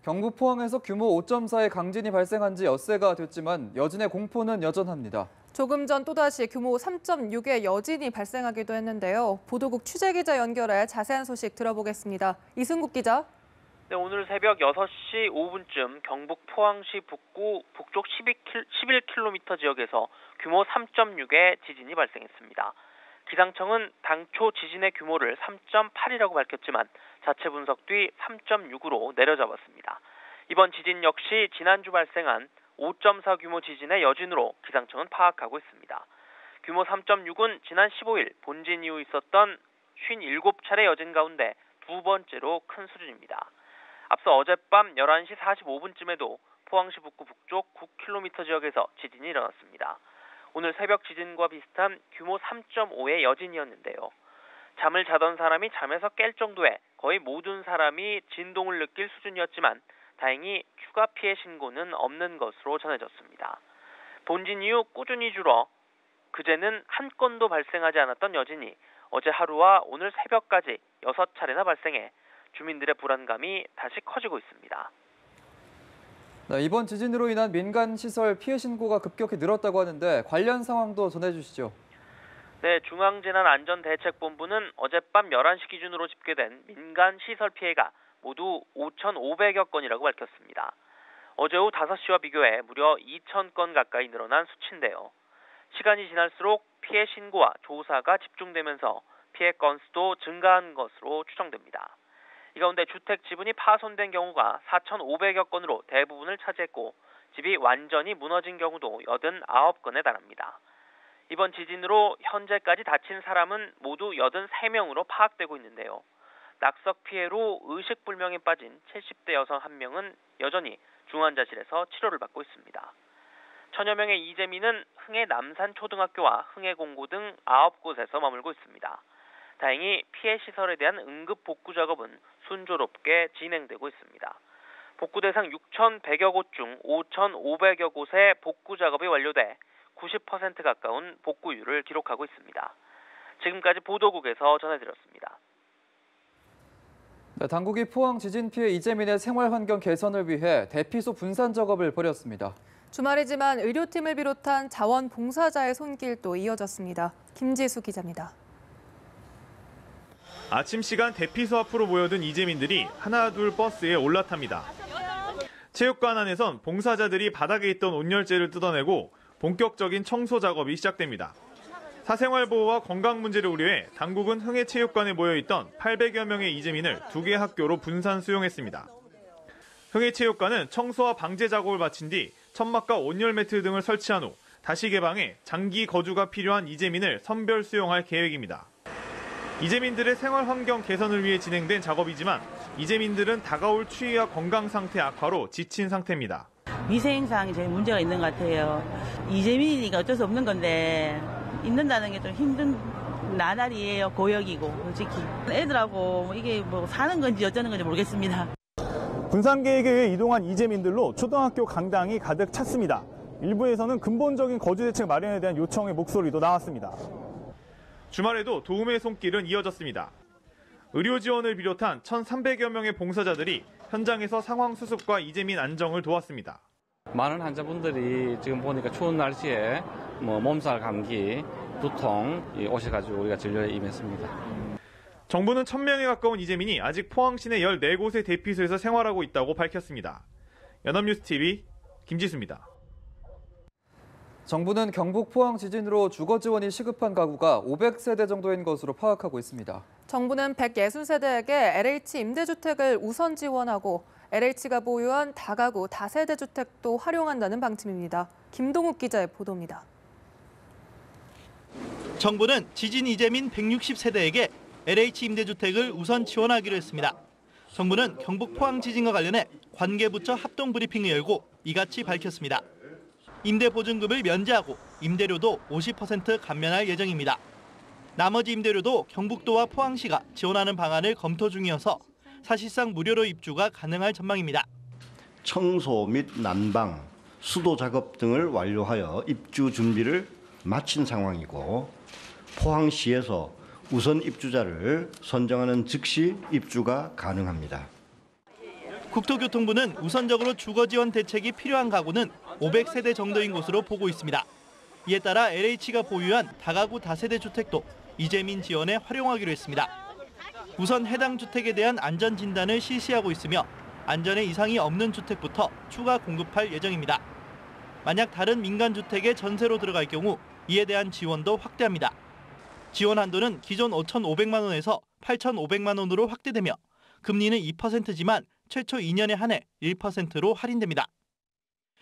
경북 포항에서 규모 5.4의 강진이 발생한 지 엿새가 됐지만 여진의 공포는 여전합니다. 조금 전 또다시 규모 3.6의 여진이 발생하기도 했는데요. 보도국 취재기자 연결해 자세한 소식 들어보겠습니다. 이승국 기자. 네, 오늘 새벽 6시 5분쯤 경북 포항시 북구 북쪽 11km 지역에서 규모 3.6의 지진이 발생했습니다. 기상청은 당초 지진의 규모를 3.8이라고 밝혔지만 자체 분석 뒤 3.6으로 내려잡았습니다. 이번 지진 역시 지난주 발생한 5.4 규모 지진의 여진으로 기상청은 파악하고 있습니다. 규모 3.6은 지난 15일 본진 이후 있었던 57차례 여진 가운데 두 번째로 큰 수준입니다. 앞서 어젯밤 11시 45분쯤에도 포항시 북구 북쪽 9km 지역에서 지진이 일어났습니다. 오늘 새벽 지진과 비슷한 규모 3.5의 여진이었는데요. 잠을 자던 사람이 잠에서 깰 정도의 거의 모든 사람이 진동을 느낄 수준이었지만 다행히 추가 피해 신고는 없는 것으로 전해졌습니다. 본진 이후 꾸준히 줄어 그제는 한 건도 발생하지 않았던 여진이 어제 하루와 오늘 새벽까지 6차례나 발생해 주민들의 불안감이 다시 커지고 있습니다. 네, 이번 지진으로 인한 민간 시설 피해 신고가 급격히 늘었다고 하는데 관련 상황도 전해주시죠. 네, 중앙재난안전대책본부는 어젯밤 11시 기준으로 집계된 민간 시설 피해가 모두 5,500여 건이라고 밝혔습니다. 어제 오후 5시와 비교해 무려 2,000건 가까이 늘어난 수치인데요. 시간이 지날수록 피해 신고와 조사가 집중되면서 피해 건수도 증가한 것으로 추정됩니다. 이 가운데 주택 지분이 파손된 경우가 4,500여 건으로 대부분을 차지했고 집이 완전히 무너진 경우도 89건에 달합니다. 이번 지진으로 현재까지 다친 사람은 모두 83명으로 파악되고 있는데요. 낙석 피해로 의식불명에 빠진 70대 여성 1명은 여전히 중환자실에서 치료를 받고 있습니다. 천여 명의 이재민은 흥해 남산초등학교와 흥해공고 등 9곳에서 머물고 있습니다. 다행히 피해 시설에 대한 응급 복구 작업은 순조롭게 진행되고 있습니다. 복구 대상 6,100여 곳 중 5,500여 곳의 복구 작업이 완료돼 90% 가까운 복구율을 기록하고 있습니다. 지금까지 보도국에서 전해드렸습니다. 네, 당국이 포항 지진 피해 이재민의 생활 환경 개선을 위해 대피소 분산 작업을 벌였습니다. 주말이지만 의료팀을 비롯한 자원봉사자의 손길도 이어졌습니다. 김지수 기자입니다. 아침 시간 대피소 앞으로 모여든 이재민들이 하나둘 버스에 올라탑니다. 체육관 안에선 봉사자들이 바닥에 있던 온열재를 뜯어내고 본격적인 청소 작업이 시작됩니다. 사생활 보호와 건강 문제를 우려해 당국은 흥해체육관에 모여있던 800여 명의 이재민을 2개 학교로 분산 수용했습니다. 흥해체육관은 청소와 방제 작업을 마친 뒤 천막과 온열 매트 등을 설치한 후 다시 개방해 장기 거주가 필요한 이재민을 선별 수용할 계획입니다. 이재민들의 생활 환경 개선을 위해 진행된 작업이지만 이재민들은 다가올 추위와 건강 상태 악화로 지친 상태입니다. 위생상이 제일 문제가 있는 것 같아요. 이재민이니까 어쩔 수 없는 건데 있는다는 게 좀 힘든 나날이에요. 고역이고 솔직히 애들하고 이게 뭐 사는 건지 어쩌는 건지 모르겠습니다. 분산 계획에 의해 이동한 이재민들로 초등학교 강당이 가득 찼습니다. 일부에서는 근본적인 거주 대책 마련에 대한 요청의 목소리도 나왔습니다. 주말에도 도움의 손길은 이어졌습니다. 의료 지원을 비롯한 1,300여 명의 봉사자들이 현장에서 상황 수습과 이재민 안정을 도왔습니다. 많은 환자분들이 지금 보니까 추운 날씨에 몸살, 감기, 두통 오셔가지고 우리가 진료에 임했습니다. 정부는 1,000명에 가까운 이재민이 아직 포항 시내 14곳의 대피소에서 생활하고 있다고 밝혔습니다. 연합뉴스TV 김지수입니다. 정부는 경북 포항 지진으로 주거 지원이 시급한 가구가 500세대 정도인 것으로 파악하고 있습니다. 정부는 160세대에게 LH 임대주택을 우선 지원하고 LH가 보유한 다가구 다세대 주택도 활용한다는 방침입니다. 김동욱 기자의 보도입니다. 정부는 지진 이재민 160세대에게 LH 임대주택을 우선 지원하기로 했습니다. 정부는 경북 포항 지진과 관련해 관계부처 합동 브리핑을 열고 이같이 밝혔습니다. 임대보증금을 면제하고 임대료도 50% 감면할 예정입니다. 나머지 임대료도 경북도와 포항시가 지원하는 방안을 검토 중이어서 사실상 무료로 입주가 가능할 전망입니다. 청소 및 난방, 수도 작업 등을 완료하여 입주 준비를 마친 상황이고 포항시에서 우선 입주자를 선정하는 즉시 입주가 가능합니다. 국토교통부는 우선적으로 주거 지원 대책이 필요한 가구는 500세대 정도인 것으로 보고 있습니다. 이에 따라 LH가 보유한 다가구 다세대 주택도 이재민 지원에 활용하기로 했습니다. 우선 해당 주택에 대한 안전 진단을 실시하고 있으며 안전에 이상이 없는 주택부터 추가 공급할 예정입니다. 만약 다른 민간 주택에 전세로 들어갈 경우 이에 대한 지원도 확대합니다. 지원 한도는 기존 5,500만 원에서 8,500만 원으로 확대되며 금리는 2%지만 최초 2년에 한해 1%로 할인됩니다.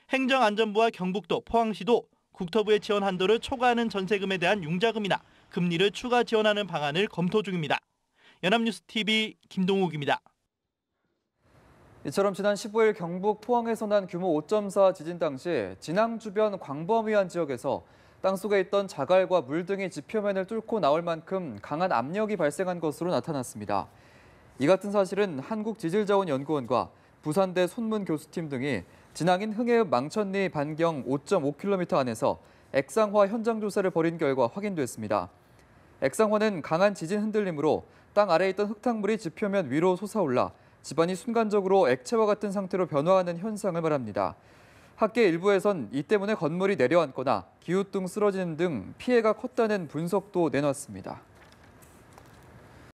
행정안전부와 경북도, 포항시도 국토부의 지원 한도를 초과하는 전세금에 대한 융자금이나 금리를 추가 지원하는 방안을 검토 중입니다. 연합뉴스TV 김동욱입니다. 이처럼 지난 15일 경북 포항에서 난 규모 5.4 지진 당시 진앙 주변 광범위한 지역에서 땅속에 있던 자갈과 물 등이 지표면을 뚫고 나올 만큼 강한 압력이 발생한 것으로 나타났습니다. 이 같은 사실은 한국지질자원연구원과 부산대 손문교수팀 등이 진앙인 흥해읍 망천리 반경 5.5km 안에서 액상화 현장 조사를 벌인 결과 확인됐습니다. 액상화는 강한 지진 흔들림으로 땅 아래에 있던 흙탕물이 지표면 위로 솟아올라 집안이 순간적으로 액체와 같은 상태로 변화하는 현상을 말합니다. 학계 일부에선 이 때문에 건물이 내려앉거나 기우뚱 쓰러지는 등 피해가 컸다는 분석도 내놨습니다.